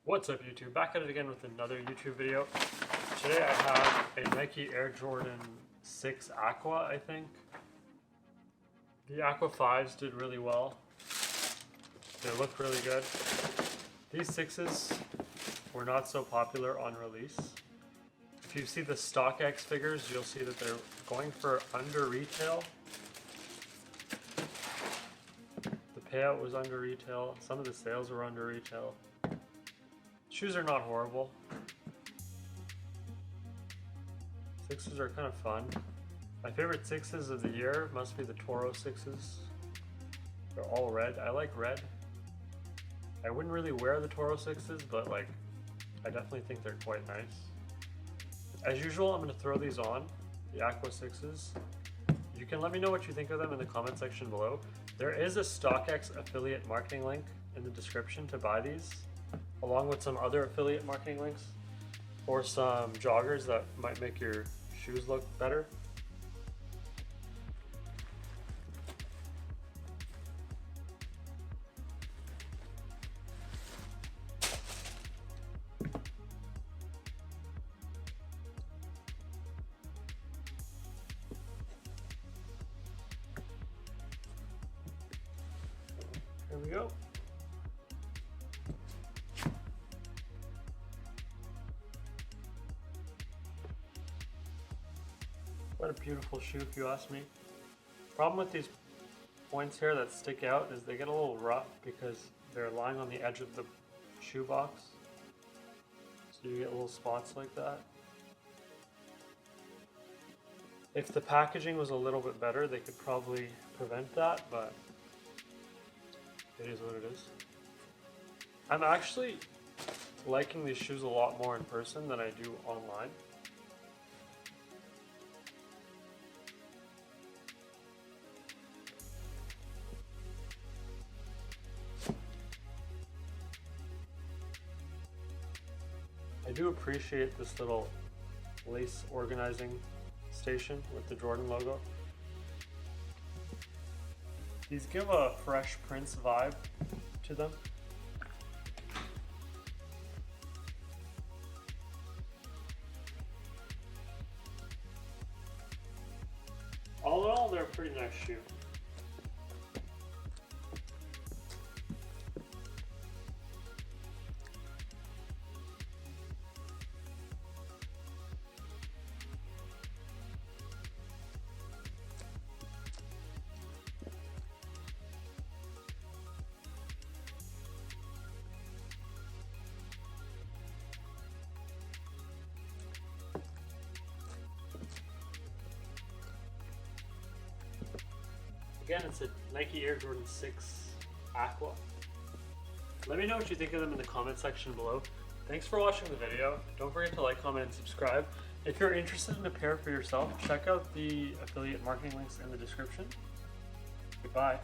What's up YouTube? Back at it again with another YouTube video. Today I have a Nike Air Jordan 6 Aqua, I think. The Aqua 5s did really well. They look really good. These 6s were not so popular on release. If you see the StockX figures, you'll see that they're going for under retail. The payout was under retail. Some of the sales were under retail. Shoes are not horrible. 6s are kind of fun. My favorite 6s of the year must be the Toro 6s. They're all red. I like red. I wouldn't really wear the Toro 6s, but like, I definitely think they're quite nice. As usual, I'm going to throw these on, the Aqua 6s. You can let me know what you think of them in the comment section below. There is a StockX affiliate marketing link in the description to buy these, along with some other affiliate marketing links or some joggers that might make your shoes look better. Here we go. What a beautiful shoe, if you ask me. Problem with these points here that stick out is they get a little rough because they're lying on the edge of the shoe box. So you get little spots like that. If the packaging was a little bit better, they could probably prevent that, but it is what it is. I'm actually liking these shoes a lot more in person than I do online. I do appreciate this little lace organizing station with the Jordan logo. These give a Fresh Prince vibe to them. All in all, they're a pretty nice shoe. Again, it's a Nike Air Jordan 6 Aqua. Let me know what you think of them in the comment section below. Thanks for watching the video. Don't forget to like, comment, and subscribe. If you're interested in a pair for yourself, check out the affiliate marketing links in the description. Goodbye.